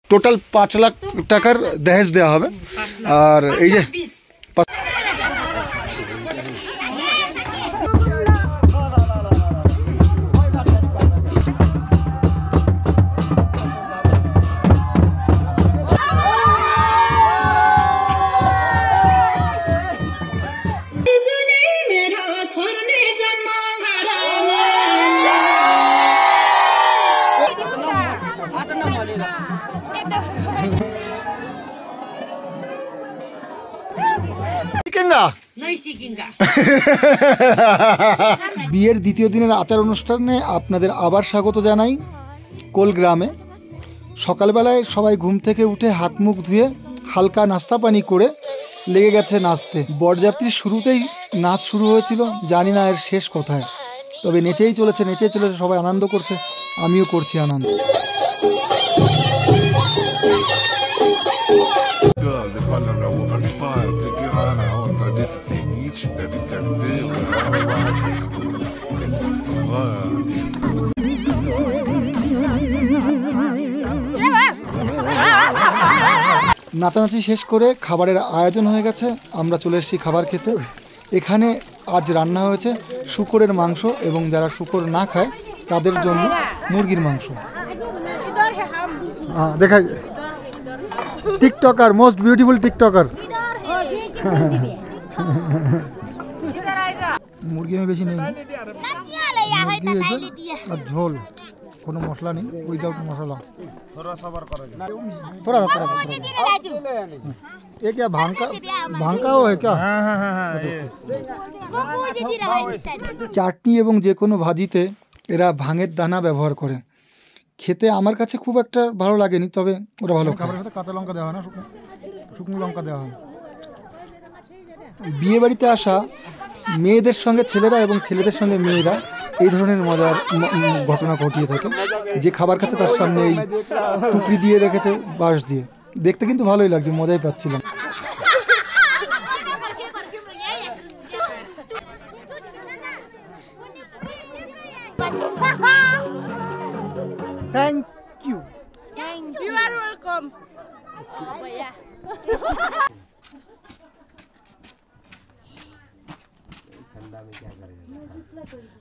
Total 5 lakh টাকার দহেজ দেওয়া হবে। আর এই যে বিয়ের দ্বিতীয় দিনের আচার অনুষ্ঠানে আপনাদের আবার স্বাগত জানাই কোল গ্রামে। সকালবেলায় সবাই ঘুম থেকে উঠে হাত মুখ ধুয়ে হালকা নাস্তা পানি করে লেগে গেছে নাচতে। বরযাত্রীর শুরুতেই নাচ শুরু হয়েছিল, জানি না এর শেষ কোথায়, তবে নেচেই চলেছে সবাই আনন্দ করছে, আমিও করছি আনন্দ। নাচানাচি শেষ করে খাবারের আয়োজন হয়ে গেছে, আমরা চলে এসেছি খাবার খেতে। এখানে আজ রান্না হয়েছে শূকরের মাংস এবং যারা শূকর না খায় তাদের জন্য মুরগির মাংস। দেখা টিকটকার, মোস্ট বিউটিফুল টিকটকার। মুরগি আমি বেশি নেই, আর ঝোল, কোনো মশলা নেই, উইদাউট মশলা। थोड़ा ये क्या भांका हो है क्या? চাটনি এবং যে কোনো ভাজিতে এরা ভাঙের দানা ব্যবহার করে। খেতে আমার কাছে খুব একটা ভালো লাগেনি, তবে ওরা ভালো। খাবারের সাথে কাঁচা লঙ্কা দেওয়া হয় না, শুকনো লঙ্কা দেওয়া হয়। বিয়ে বাড়িতে আসা মেয়েদের সঙ্গে ছেলেরা এবং ছেলেদের সঙ্গে মেয়েরা এই ধরনের মজার ঘটনা ঘটিয়ে থাকে। যে খাবার খাচ্ছে তার সামনে এই টুকরি দিয়ে রেখেছে বাঁশ দিয়ে, দেখতে কিন্তু ভালোই লাগছে, মজাই পাচ্ছিলাম। Thank you. You are welcome.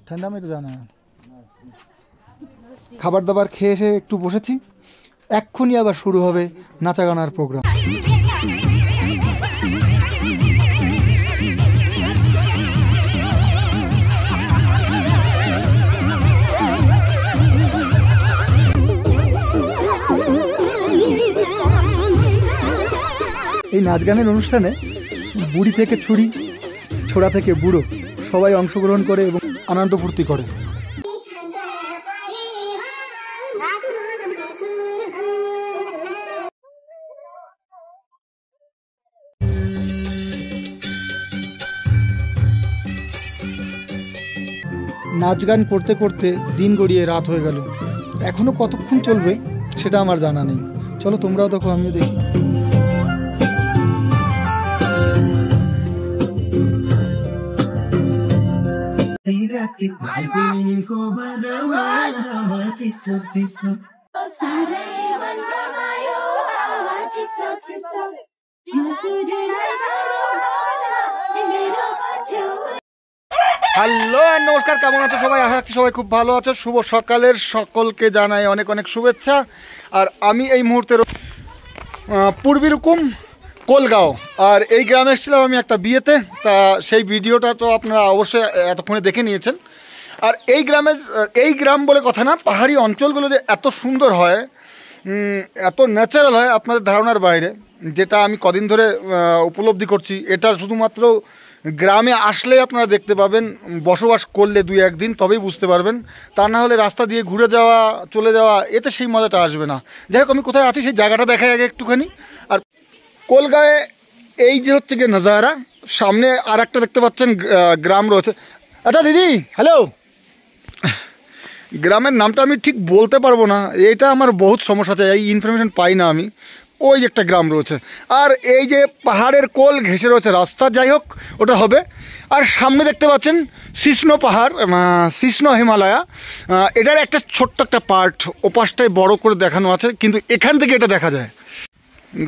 ঠান্ডা में तो जाना है। খাবার দাবার খেয়ে এসে একটু বসেছি, এক্ষুনি আবার শুরু হবে নাচা গানার প্রোগ্রাম। এই নাচ গানের অনুষ্ঠানে বুড়ি থেকে ছুরি, ছোড়া থেকে বুড়ো সবাই অংশগ্রহণ করে এবং আনন্দ ফুর্তি করে। নাচ গান করতে করতে দিন গড়িয়ে রাত হয়ে গেল। এখনো কতক্ষণ চলবে সেটা আমার জানা নেই। চলো তোমরাও দেখো, আমিও দেখি। হ্যালো নমস্কার, কেমন আছো সবাই? আশা রাখছি সবাই খুব ভালো আছো। শুভ সকালের সকলকে জানাই অনেক অনেক শুভেচ্ছা। আর আমি এই মুহূর্তের পূর্বী রুকুম কোলগাঁও, আর এই গ্রামে এসেছিলাম আমি একটা বিয়েতে। তা সেই ভিডিওটা তো আপনারা অবশ্যই এতক্ষণে দেখে নিয়েছেন। আর এই গ্রাম বলে কথা না, পাহাড়ি অঞ্চলগুলো যে এত সুন্দর হয়, এত ন্যাচারাল হয় আপনাদের ধারণার বাইরে, যেটা আমি কদিন ধরে উপলব্ধি করছি। এটা শুধুমাত্র গ্রামে আসলে আপনারা দেখতে পাবেন, বসবাস করলে 2-1 দিন তবেই বুঝতে পারবেন। তা না হলে রাস্তা দিয়ে ঘুরে যাওয়া, চলে যাওয়া, এতে সেই মজাটা আসবে না। যাই হোক, আমি কোথায় আছি সেই জায়গাটা দেখাই আগে একটুখানি। আর কোলগাঁয়ে এই যে হচ্ছে গিয়ে নজারা, সামনে আর একটা দেখতে পাচ্ছেন গ্রাম রয়েছে। আচ্ছা দিদি, হ্যালো, গ্রামের নামটা আমি ঠিক বলতে পারবো না, এটা আমার বহুত সমস্যা আছে, এই ইনফরমেশন পাই না আমি। ওই একটা গ্রাম রয়েছে, আর এই যে পাহাড়ের কোল ঘেঁষে রয়েছে রাস্তা, যাই হোক ওটা হবে। আর সামনে দেখতে পাচ্ছেন কৃষ্ণ পাহাড়, কৃষ্ণ হিমালয়া, এটার একটা ছোট্ট একটা পার্ট ওপাশটায় বড় করে দেখানো আছে, কিন্তু এখান থেকে এটা দেখা যায়।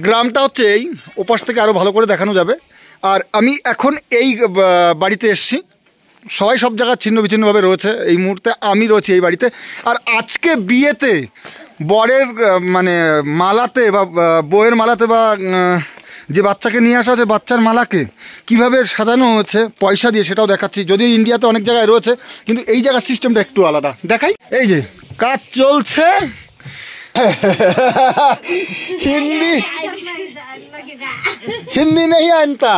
গ্রামটা হচ্ছে এই ওপাশ থেকে আরও ভালো করে দেখানো যাবে। আর আমি এখন এই বাড়িতে এসেছি, সবাই সব জায়গায় ছিন্ন বিচ্ছিন্নভাবে রয়েছে, এই মুহূর্তে আমি রয়েছি এই বাড়িতে। আর আজকে বিয়েতে বরের মানে মালাতে বা বউয়ের মালাতে বা যে বাচ্চাকে নিয়ে আসা হচ্ছে বাচ্চার মালাকে কিভাবে সাজানো হচ্ছে পয়সা দিয়ে, সেটাও দেখাচ্ছি। যদিও ইন্ডিয়াতে অনেক জায়গায় রয়েছে, কিন্তু এই জায়গার সিস্টেমটা একটু আলাদা। দেখাই, এই যে কাজ চলছে। हिंदी हिंदी नहीं जानता,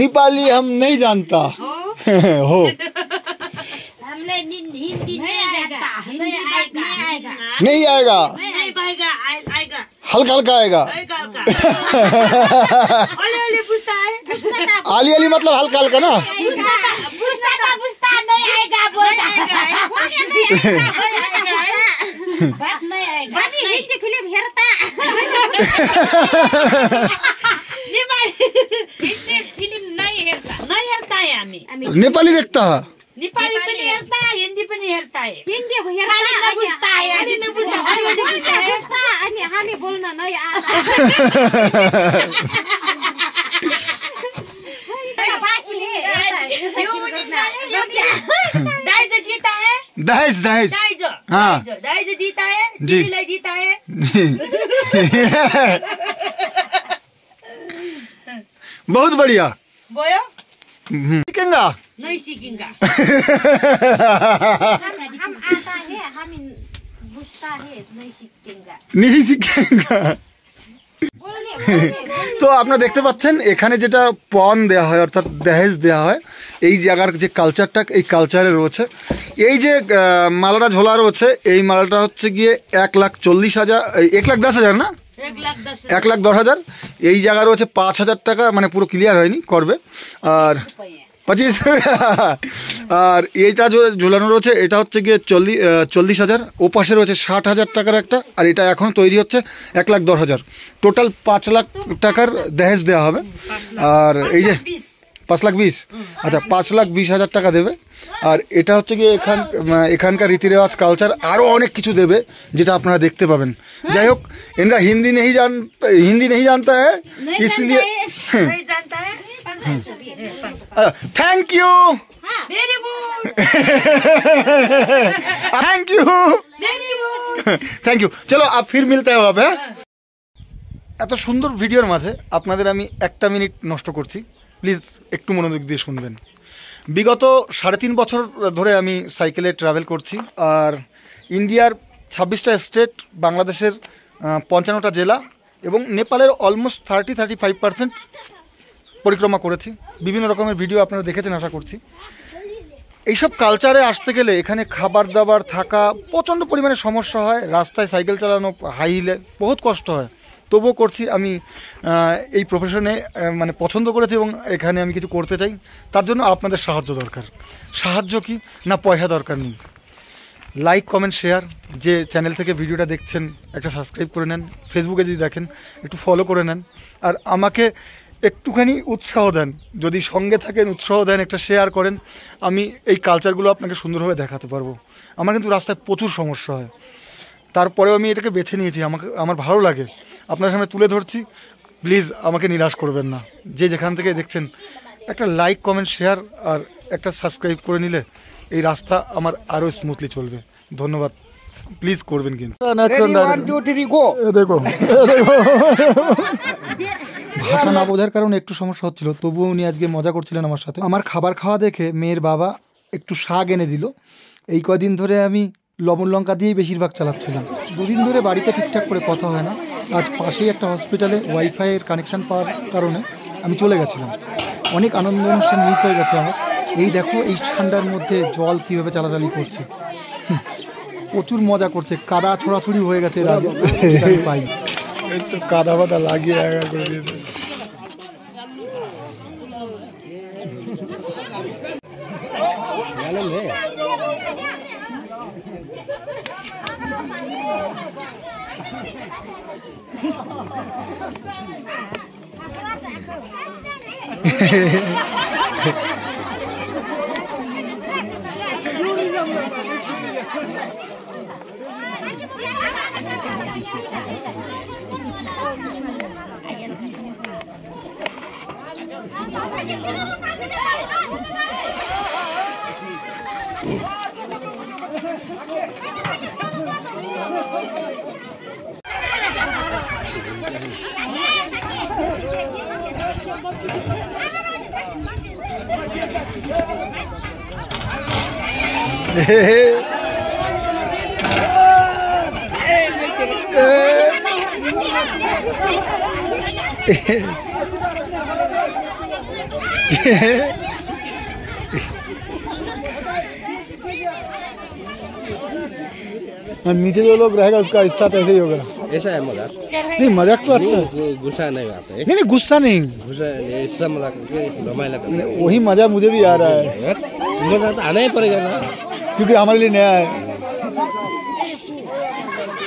नेपाली हम नहीं जानता हो। नहीं आएगा, हल्का हल्का आएगा। आली आली मतलब हल्का हल्का ना। नेपाली देखता है, नेपाली पनि हेर्ता हिन्दी पनि हेर्ता है। हिन्दी खाली नबुझ्ता है, अनि नबुझ्ता अनि हामी बोल्न नै दाइज जीता है, दहेज दहेज, हाँ दाइज जीता है, जी दिदीलाई जीता है। बहुत बढ़िया। बोयो सीखेंगा नहीं सीखेंगा। हम आता है हामी बुझ्ता है नहीं सीखेंगा। नहीं सीखेंगा। তো আপনারা দেখতে পাচ্ছেন এখানে যেটা পণ দেওয়া হয় অর্থাৎ দহেজ দেওয়া হয়, এই জায়গার যে কালচারটা, এই কালচারে রয়েছে। এই যে মালাটা ঝোলা রয়েছে, এই মালাটা হচ্ছে গিয়ে 1,40,000, 1,10,000 না, 1,10,000। এই জায়গা রয়েছে 5,000 টাকা, মানে পুরো ক্লিয়ার হয়নি, করবে। আর 25 আর এইটা ঝোলানো রয়েছে, এটা হচ্ছে গিয়ে 40,000। ও পাশে রয়েছে 60,000 টাকার একটা, আর এটা এখন তৈরি হচ্ছে 1,10,000। টোটাল 5 লাখ টাকার দহেজ দেওয়া হবে। আর এই যে 5,20,000, আচ্ছা 5,20,000 টাকা দেবে। আর এটা হচ্ছে গিয়ে এখানকার রীতি রেওয়াজ, কালচার, আরও অনেক কিছু দেবে যেটা আপনারা দেখতে পাবেন। যাই হোক, এনরা হিন্দি নেই জানতা হ্যাঁ, इसलिए thank you thank you thank you. चलो आप फिर मिलते हो अब। হ্যাঁ, এত সুন্দর ভিডিওর মাঝে আপনাদের আমি 1 মিনিট নষ্ট করছি, প্লিজ একটু মনোযোগ দিয়ে শুনবেন। বিগত 3.5 বছর ধরে আমি সাইকেলে ট্রাভেল করছি, আর ইন্ডিয়ার 26টা স্টেট, বাংলাদেশের 55টা জেলা এবং নেপালের অলমোস্ট 30-35% পরিক্রমা করেছি। বিভিন্ন রকমের ভিডিও আপনারা দেখেছেন আশা করছি। এইসব কালচারে আসতে গেলে এখানে খাবার দাবার থাকা প্রচণ্ড পরিমাণে সমস্যা হয়, রাস্তায় সাইকেল চালানো হাই হিলে বহুত কষ্ট হয়। তবুও করছি, আমি এই প্রফেশনে মানে পছন্দ করেছি এবং এখানে আমি কিছু করতে চাই। তার জন্য আপনাদের সাহায্য দরকার। সাহায্য কি না, পয়সা দরকার নেই। লাইক কমেন্ট শেয়ার, যে চ্যানেল থেকে ভিডিওটা দেখছেন একটা সাবস্ক্রাইব করে নেন, ফেসবুকে যদি দেখেন একটু ফলো করে নেন, আর আমাকে একটুখানি উৎসাহ দেন। যদি সঙ্গে থাকেন উৎসাহ দেন, একটা শেয়ার করেন, আমি এই কালচারগুলো আপনাকে সুন্দরভাবে দেখাতে পারবো। আমার কিন্তু রাস্তায় প্রচুর সমস্যা হয়, তারপরেও আমি এটাকে বেছে নিয়েছি, আমার ভালো লাগে, আপনার সামনে তুলে ধরছি। প্লিজ আমাকে নিরাশ করবেন না। যে যেখান থেকে দেখছেন একটা লাইক কমেন্ট শেয়ার আর একটা সাবস্ক্রাইব করে নিলে এই রাস্তা আমার আরও স্মুথলি চলবে। ধন্যবাদ, প্লিজ করবেন কিন্তু। দেখো ভাষা না বোঝার কারণে একটু সমস্যা হচ্ছিল, তবুও উনি আজকে মজা করছিলেন আমার সাথে। আমার খাবার খাওয়া দেখে মেয়ের বাবা একটু শাক এনে দিল। এই কদিন ধরে আমি লবণ লঙ্কা দিয়েই বেশিরভাগ চালাচ্ছিলাম। 2 দিন ধরে বাড়িতে ঠিকঠাক করে কথা হয় না। আজ পাশেই একটা হসপিটালে ওয়াইফাইয়ের কানেকশান পাওয়ার কারণে আমি চলে গেছিলাম। অনেক আনন্দ অনুষ্ঠান মিস হয়ে গেছে আমার। এই দেখো এই ঠান্ডার মধ্যে জল কীভাবে চালাচালি করছে, প্রচুর মজা করছে। কাদা ছোড়াছুড়ি হয়ে গেছে এর আগে, পাই একটু কাদা বাদা লাগিয়ে করে দিয়েছে। नीचे जो लोग रहेगा उसका हिस्सा तो ऐसे ही होगा। ऐसा है मजाक? नहीं मजाक तो अच्छा है। गुस्सा नहीं आता है। नहीं गुस्सा नहीं, गुस्सा ऐसा मजाक वही मजा मुझे भी आ रहा है। मजा तो आना ही पड़ेगा ना, क्योंकि हमारे लिए नया है।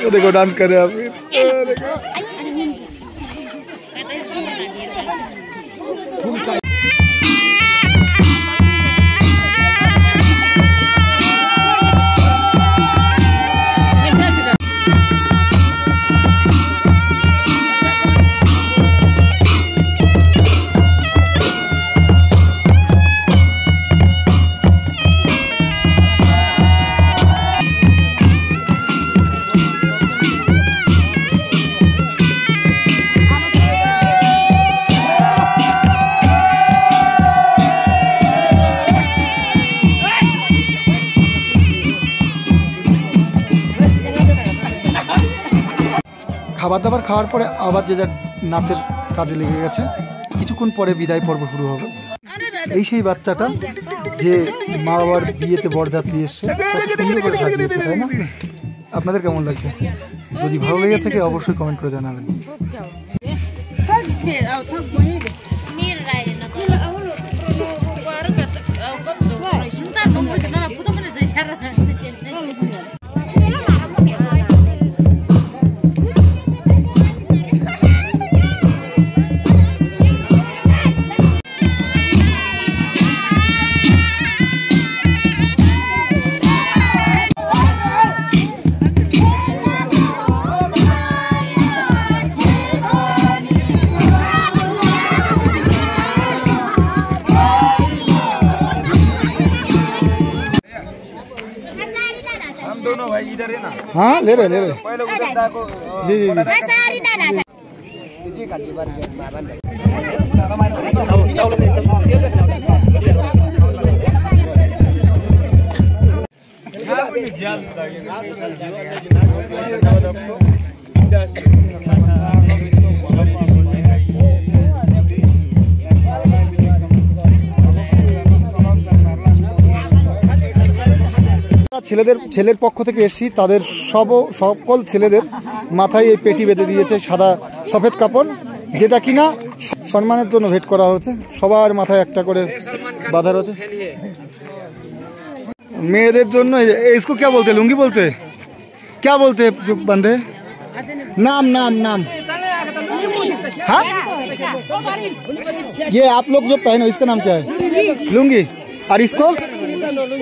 तो देखो डांस कर रहे हैं आप। খাবার দাবার খাওয়ার পরে আবার যে যার নাচের কাজে লেগে গেছে। কিছুক্ষণ পরে বিদায় পর্ব শুরু হবে। এই সেই বাচ্চাটা যে মা বাবার বিয়েতে বরযাত্রী এসছে, কত সুন্দর করে সাজিয়েছে, তাই না? আপনাদের কেমন লাগছে? যদি ভালো লেগে থাকে অবশ্যই কমেন্ট করে জানাবেন। दोनों भाई इधर है ना? हाँ ले रहे पहले उधर दा को जी जी जी काजी बार बाबा ছেলের পক্ষ থেকে এসেছি, তাদের সকল ছেলেদের মাথায় এই পেটি বেঁধে দিয়েছে সাদা সফেদ কাপড়, যেটা কিনা সম্মানের জন্য ভেট করা হচ্ছে। সবার মাথায় একটা করে বাঁধা রয়েছে। মেয়েদের জন্য इसको क्या बोलते लुंगी बोलते क्या बोलते जो बंधे नाम नाम नाम हाँ ये आप लोग जो पहने इसका नाम क्या है? लुंगी। और इसको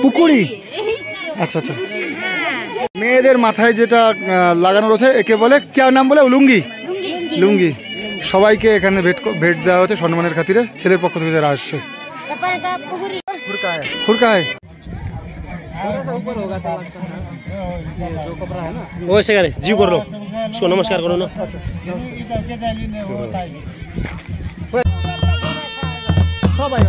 पुकुड़ी। আচ্ছা আচ্ছা, মেয়েদের মাথায় যেটা লাগানো রয়েছে একে বলে क्या নাম বলে? লুঙ্গি। লুঙ্গি। সবাইকে এখানে ভেট দেওয়া হচ্ছে সম্মানের খাতিরে, ছেলের পক্ষ থেকে যারা আসছে। खुरका है वैसे करे जी कर लो, उसको नमस्कार करो ना। সবাই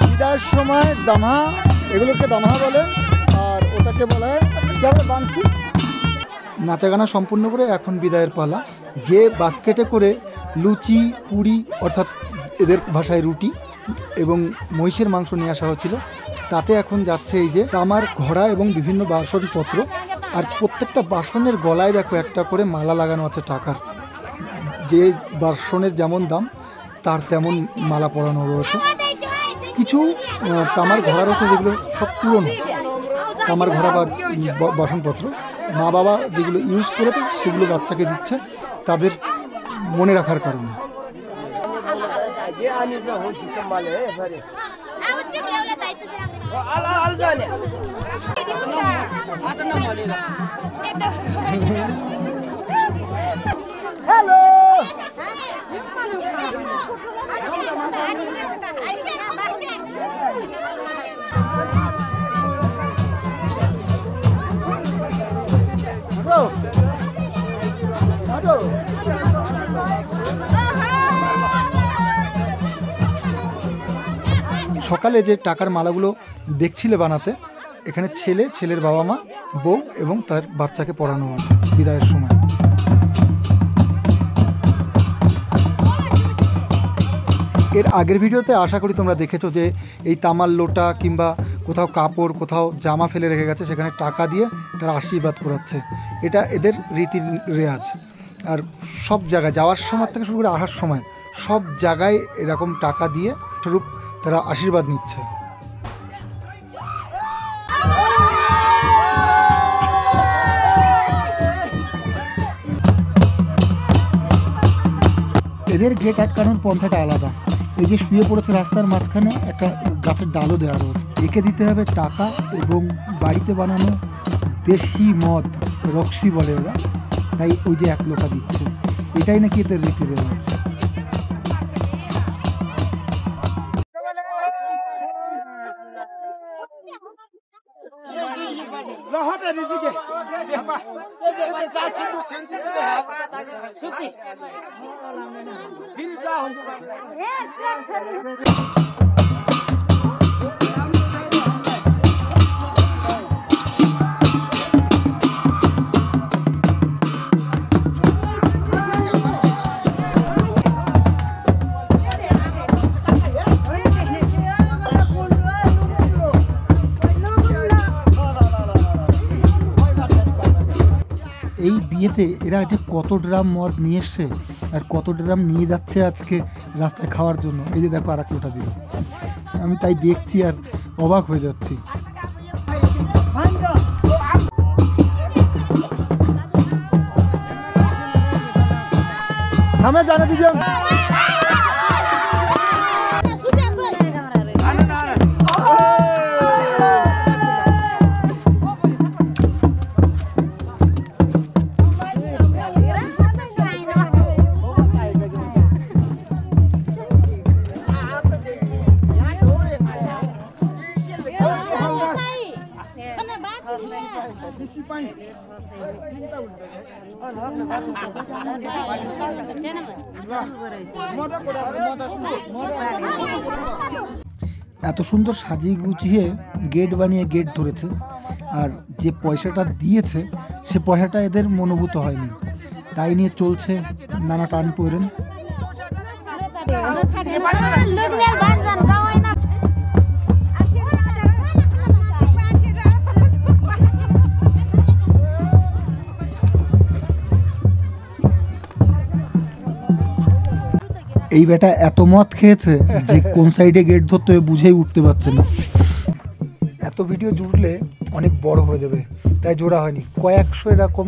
বিদায়ের সময় দামা, এগুলোকে দামা বলে, আর ওটাকে বলা হয় বাংশি। নাচা গানা সম্পূর্ণ করে এখন বিদায়ের পালা। যে বাস্কেটে করে লুচি পুরি অর্থাৎ এদের ভাষায় রুটি এবং মহিষের মাংস নিয়ে আসা হয়েছিল, তাতে এখন যাচ্ছে এই যে তামার ঘড়া এবং বিভিন্ন বাসনপত্র। আর প্রত্যেকটা বাসনের গলায় দেখো একটা করে মালা লাগানো আছে টাকার। যে বাসনের যেমন দাম তার তেমন মালা পরানো রয়েছে। কিছু তামার ঘোড়া রয়েছে যেগুলো সব পুরনো তামার ঘোড়া বা বাসনপত্র, মা বাবা যেগুলো ইউজ করেছে সেগুলো বাচ্চাকে দিচ্ছে তাদের মনে রাখার কারণে। সকালে যে টাকার মালাগুলো দেখছিলে বানাতে, এখানে ছেলের বাবা মা, বউ এবং তার বাচ্চাকে পড়ানো হয়েছে বিদায়ের সময়। এর আগের ভিডিওতে আশা করি তোমরা দেখেছো যে এই তামার লোটা কিংবা কোথাও কাপড়, কোথাও জামা ফেলে রেখে গেছে, সেখানে টাকা দিয়ে তারা আশীর্বাদ করাচ্ছে। এটা এদের রীতি রেওয়াজ। আর সব জায়গায় যাওয়ার সময় থেকে শুরু করে আসার সময় সব জায়গায় এরকম টাকা দিয়ে স্বরূপ তারা আশীর্বাদ নিচ্ছে। এদের গেট আটকানোর পন্থাটা আলাদা। এই যে শুয়ে পড়েছে রাস্তার মাঝখানে, একটা গাছের ডালও দেওয়া রয়েছে। একে দিতে হবে টাকা এবং বাড়িতে বানানো দেশি মদ, রক্সি বলে ওরা, তাই ওই যে 1 লোটা দিচ্ছে। এটাই নাকি এদের রীতি রেওয়াজ। এই বিয়েতে এরা যে কত ড্রাম মদ নিয়ে এসছে আর কত ড্রাম নিয়ে যাচ্ছে আজকে রাস্তায় খাওয়ার জন্য। এই যে দেখো, 1 লোটা দিল। আমি তাই দেখছি আর অবাক হয়ে যাচ্ছি। हमें जाने दीजिए। এত সুন্দর সাজিয়ে গুছিয়ে গেট বানিয়ে গেট ধরেছে, আর যে পয়সাটা দিয়েছে সে পয়সাটা এদের মনোভূত হয়নি, তাই নিয়ে চলছে নানা টান পড়েন। এই বেটা এত মদ খেয়েছে যে কোন সাইডে গেট ধরতে হবে বুঝেই উঠতে পারছে না। এত ভিডিও জুড়লে অনেক বড় হয়ে যাবে, তাই জোড়া হয়নি। কয়েকশো এরকম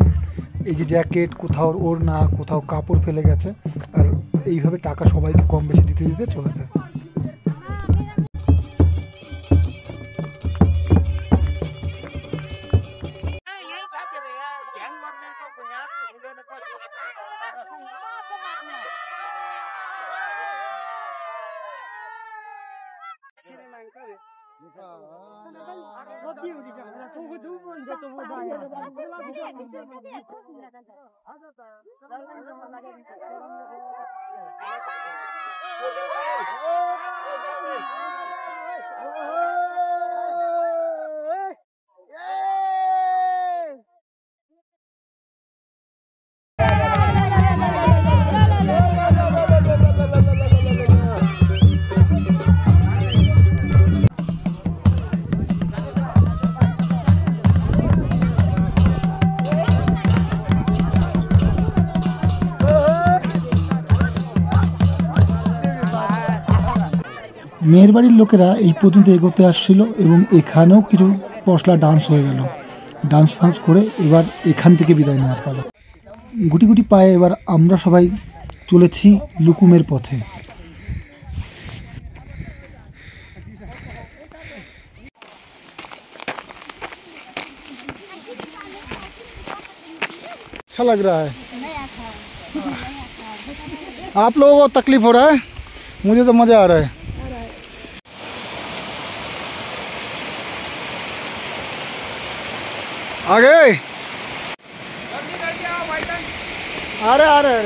এই যে জ্যাকেট, কোথাও ওড়না, কোথাও কাপড় ফেলে গেছে, আর এইভাবে টাকা সবাইকে কম বেশি দিতে দিতে চলেছে। মেয়ের বাড়ির লোকেরা এই পর্যন্ত এগোতে আসছিল এবং এখানেও কিছু পশলা ডান্স হয়ে গেল। ডান্স ফান্স করে এবার এখান থেকে বিদায় নেওয়ার পালা। গুটি গুটি পায়ে এবার আমরা সবাই চলেছি লুকুমের পথে। अच्छा लग रहा है। आप लोगों को तकलीफ हो रहा है? मुझे तो मज़ा आ रहा है। आगे आ रहे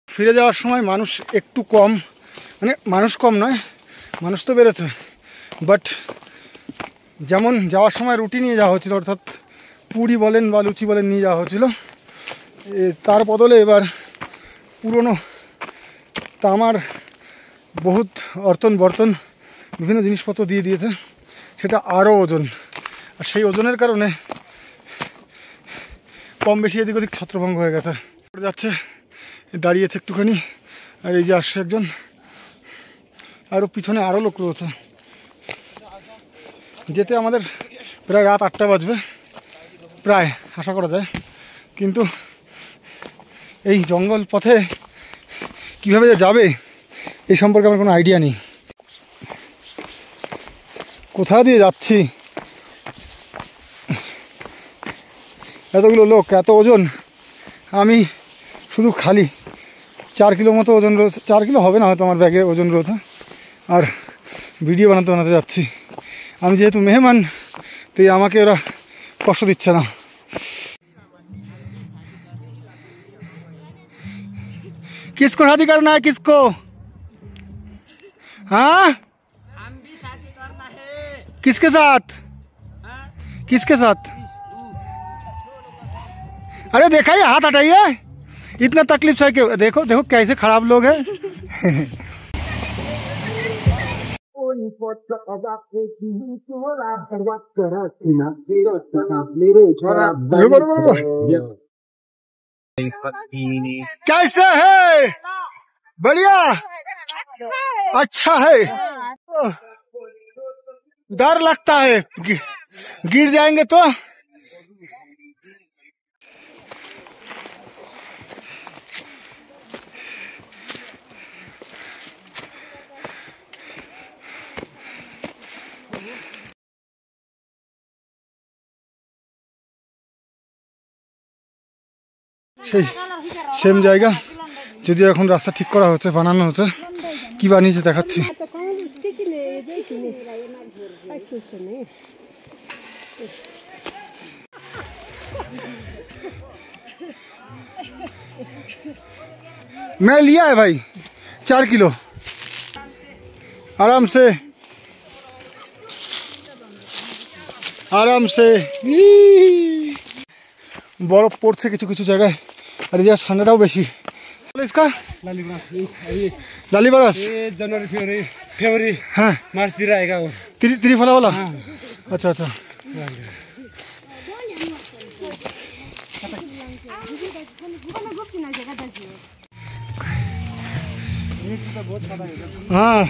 ফিরে যাওয়ার সময় মানুষ একটু কম, মানে মানুষ কম নয়, মানুষ তো বেরোচ্ছে, বাট যেমন যাওয়ার সময় রুটি নিয়ে যাওয়া হচ্ছিল, অর্থাৎ পুরি বলেন বা লুচি বলেন নিয়ে যাওয়া হচ্ছিল, তার বদলে এবার পুরনো তামার বহুত অর্তন বর্তন বিভিন্ন জিনিসপত্র দিয়ে দিয়েছে, সেটা আরও ওজন। আর সেই ওজনের কারণে কম বেশি এদিক ওদিক ছত্রভঙ্গ হয়ে গেছে। যাচ্ছে, দাঁড়িয়েছে একটুখানি, আর এই যে আসছে একজন, আরও পিছনে আরও লোক রয়েছে। যেতে আমাদের প্রায় রাত 8টা বাজবে, প্রায় আশা করা যায়। কিন্তু এই জঙ্গল পথে কীভাবে যে যাবে এই সম্পর্কে আমার কোনো আইডিয়া নেই। কোথা দিয়ে যাচ্ছি, এতগুলো লোক, এত ওজন, আমি শুধু খালি 4 কিলো মতো ওজন রয়েছে, 4 কিলো হবে না হয়তো আমার ব্যাগে ওজন রয়েছে, আর ভিডিও বানাতে যাচ্ছি। আমি যেহেতু মেহমান, তাই আমাকে ওরা কষ্ট দিচ্ছে না। किसको शादी करना है, किसको? हाँ, हम भी शादी करना है। किसके साथ? किसके साथ? अरे देखा ये, हाथ हटाइए, इतना तकलीफ सह के देखो, देखो कैसे खराब लोग हैं। कैसे है? बढ़िया, अच्छा है। डर लगता है गिर जाएंगे तो। সেই সেম জায়গা, যদিও এখন রাস্তা ঠিক করা হচ্ছে, বানানো হচ্ছে। কি বানিয়েছে দেখাচ্ছি। मैं लिया है भाई 4 किलो, आराम से आराम से। বরফ পড়ছে কিছু কিছু জায়গায়, আর এই জায়গায় ঠান্ডাটাও বেশি। इसका लालीबारस जनवरी फरवरी हाँ मार्चतिर आएगा वो त्रिफला वाला। अच्छा अच्छा, হ্যাঁ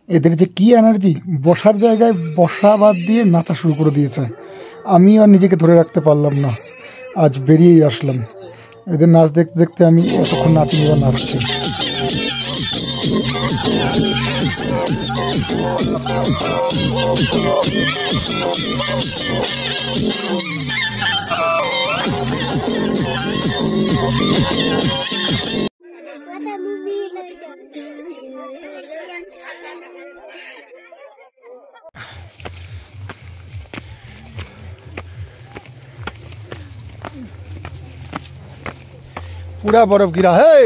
এদের যে কি এনার্জি, বসার জায়গায় বসা বাদ দিয়ে নাচা শুরু করে দিয়েছে। আমি আর নিজেকে ধরে রাখতে পারলাম না, আজ বেরিয়েই আসলাম। এদের নাচ দেখতে দেখতে আমি এতক্ষণ নাচিনি বা নাচছি। पूरा बर्फ गिरा है।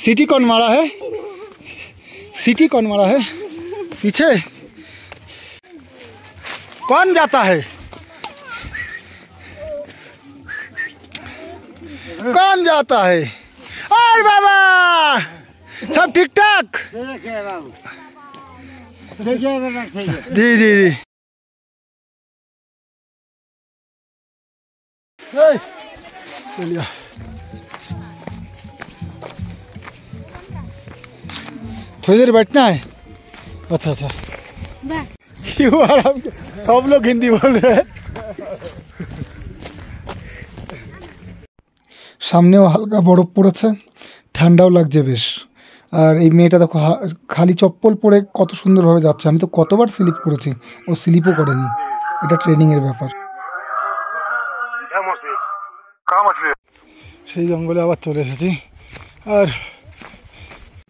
सीटी कौन मारा है? सीटी कौन मारा है? पीछे कौन जाता है? कौन जाता है? और बाबा सब ठीक ठाक जी जी जी चलिए थोड़ी देर बैठना है अच्छा अच्छा क्यों आराम सब लोग हिंदी बोल रहे हैं সামনেও হালকা বরফ পড়েছে ঠান্ডাও লাগছে বেশ আর এই মেয়েটা দেখো খালি চপ্পল পরে কত সুন্দরভাবে যাচ্ছে আমি তো কতবার স্লিপ করেছি ও স্লিপও করেনি এটা ট্রেনিংয়ের ব্যাপার সেই জঙ্গলে আবার চলে এসেছি আর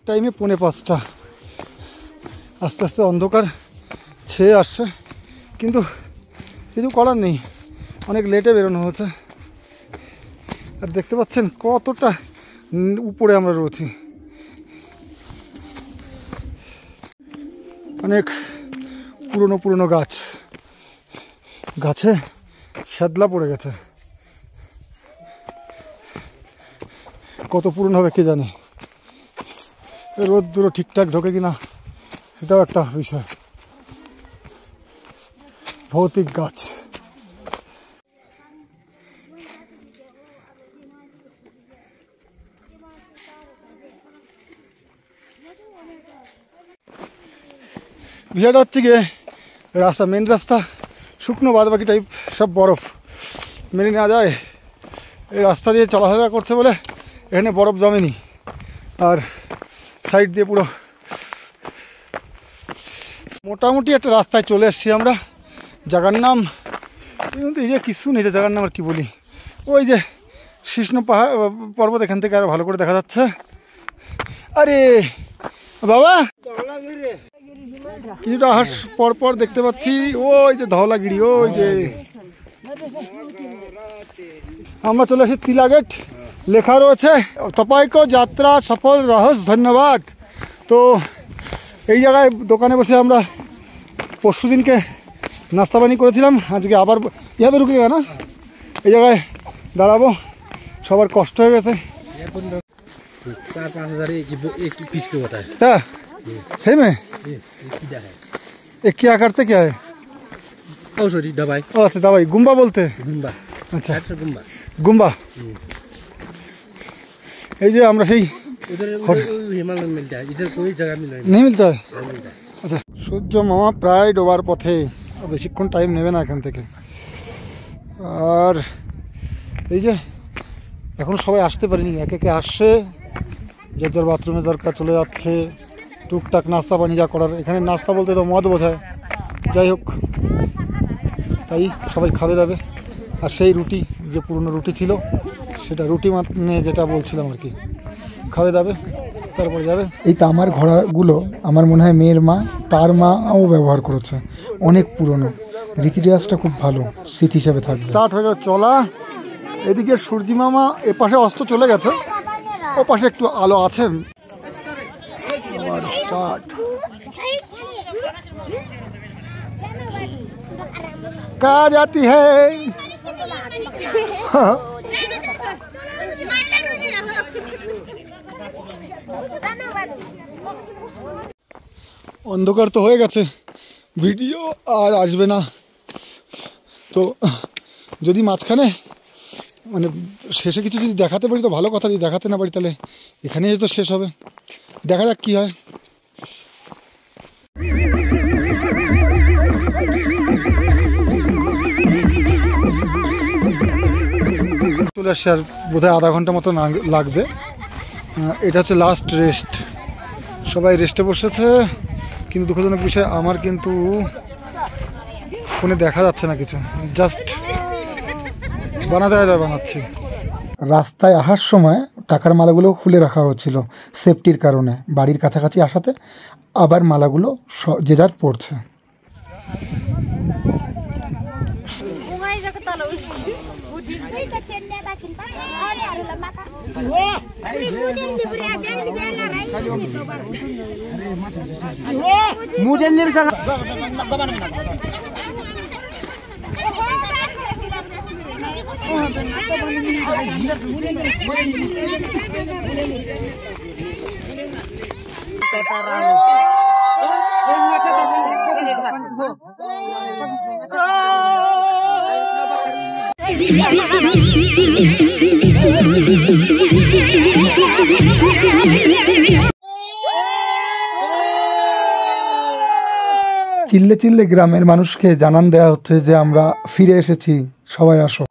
টাইমে 4:45 আস্তে আস্তে অন্ধকার ছেয়ে আসছে কিন্তু কিছু করার নেই অনেক লেটে বেরোনো হচ্ছে আর দেখতে পাচ্ছেন কতটা উপরে আমরা রয়েছি অনেক পুরনো পুরনো গাছ গাছে শ্যাদলা পড়ে গেছে কত পুরনো হবে কে জানে রোদ দুটো ঠিকঠাক ঢোকে কিনা সেটাও একটা বিষয় ভৌতিক গাছ বিষয়টা হচ্ছে গিয়ে রাস্তা মেন রাস্তা শুকনো বাদবাকি টাইপ সব বরফ মেনে নেওয়া যায় এই রাস্তা দিয়ে চলাফেরা করছে বলে এখানে বরফ জমেনি আর সাইড দিয়ে পুরো মোটামুটি একটা রাস্তায় চলে এসেছি আমরা জায়গার নাম কিন্তু এই যে কিছু নেই জায়গার নাম আর কি বলি ওই যে কৃষ্ণ পাহাড় পর্বত এখান থেকে আরো ভালো করে দেখা যাচ্ছে আরে বাবা কিছুটা হাস পর পর দেখতে পাচ্ছি ওই যে ধওলাগিরি ওই যে আমরা চলে আসি তিলাগেট লেখা রয়েছে তপাইকো যাত্রা সফল রহস ধন্যবাদ তো এই জায়গায় দোকানে বসে আমরা পরশু দিনকে নাস্তা পানি করেছিলাম আজকে আবার এভাবে রুকে গেল না এই জায়গায় দাঁড়াবো সবার কষ্ট হয়ে গেছে 4-5 एक पीस के होता है क्या सही में ये क्या करते क्या है सॉरी दवाई अच्छा दवाई गुम्बा बोलते हैं गुम्बा अच्छा गुम्बा गुम्बा এই যে আমরা সেই उधर हिमालय मिलता है इधर कोई जगह में नहीं मिलता है আচ্ছা সূর্য মামা প্রায় ডোবার পথে বেশিক্ষণ টাইম নেবে না এখান থেকে আর এই যে এখন সবাই আসতে পারেনি একে একে আসছে যে যার বাথরুমে দরকার চলে যাচ্ছে টুকটাক নাস্তা পানি যা করার এখানে নাস্তা বলতে তো মদ বোঝায় যাই হোক তাই সবাই খাবে দাবে আর সেই রুটি যে পুরনো রুটি ছিল সেটা রুটি মানে যেটা বলছিলাম আর কি খাবে দাবে তারপর যাবে এই তামার ঘোড়াগুলো আমার মনে হয় মেয়ের মা তার মাও ব্যবহার করেছে অনেক পুরনো রীতি রেওয়াজটা খুব ভালো স্মৃতি হিসাবে থাকবে স্টার্ট হয়ে গেল চলা এদিকে সূর্যি মামা এ পাশে অস্ত চলে গেছে ও পাশে একটু আলো আছে আবার স্টার্ট कहाँ जाती है অন্ধকার তো হয়ে গেছে ভিডিও আর আসবে না তো যদি মাঝখানে মানে শেষে কিছু যদি দেখাতে পারি তো ভালো কথা যদি দেখাতে না পারি তাহলে এখানেই তো শেষ হবে দেখা যাক কি হয় চলে আসছে আর বোধহয় আধা ঘন্টা মতো লাগবে এটা হচ্ছে লাস্ট রেস্ট সবাই রেস্টে বসেছে কিন্তু দুঃখজনক বিষয় আমার কিন্তু ফোনে দেখা যাচ্ছে না কিছু জাস্ট বানাচ্ছি রাস্তায় আসার সময় টাকার মালাগুলো খুলে রাখা হচ্ছিল সেফটির কারণে বাড়ির কাছাকাছি আসাতে আবার মালাগুলো যে যার পড়ছে চিল্লে চিল্লে গ্রামের মানুষকে জানান দেওয়া হচ্ছে যে আমরা ফিরে এসেছি, সবাই আসো।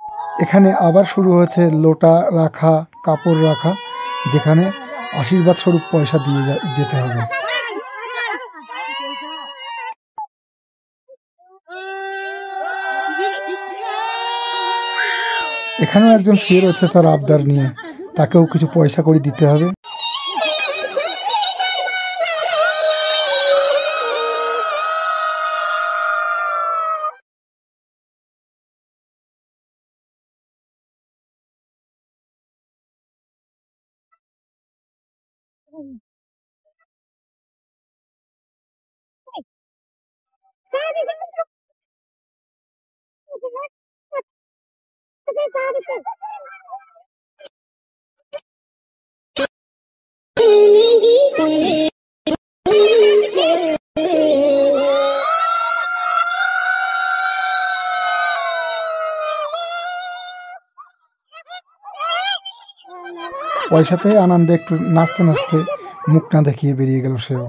এখানে আবার শুরু হয়েছে লোটা রাখা, কাপড় রাখা, যেখানে আশীর্বাদ স্বরূপ পয়সা দিয়ে যেতে হবে। এখানেও একজন শুয়ে রয়েছে তার আবদার নিয়ে, তাকেও কিছু পয়সা করে দিতে হবে। পয়সা পেয়ে আনন্দে একটু নাচতে নাচতে মুখ না দেখিয়ে বেরিয়ে গেল সেও।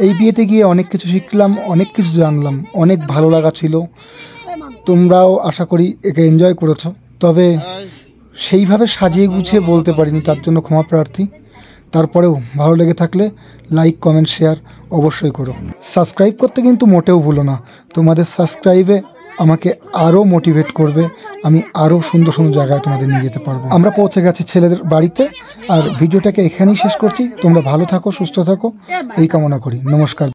এই বিয়েতে গিয়ে অনেক কিছু শিখলাম, অনেক কিছু জানলাম, অনেক ভালো লাগা ছিল। তোমরাও আশা করি একে এনজয় করেছো। তবে সেইভাবে সাজিয়ে গুছিয়ে বলতে পারিনি, তার জন্য ক্ষমা প্রার্থী। তারপরেও ভালো লেগে থাকলে লাইক, কমেন্ট, শেয়ার অবশ্যই করো। সাবস্ক্রাইব করতে কিন্তু মোটেও ভুলো না। তোমাদের সাবস্ক্রাইবে আমাকে আরও মোটিভেট করবে, আমি আরও সুন্দর সুন্দর জায়গায় তোমাদের নিয়ে যেতে পারবো। আমরা পৌঁছে গেছি ছেলেদের বাড়িতে, আর ভিডিওটাকে এখানেই শেষ করছি। তোমরা ভালো থাকো, সুস্থ থাকো, এই কামনা করি। নমস্কার।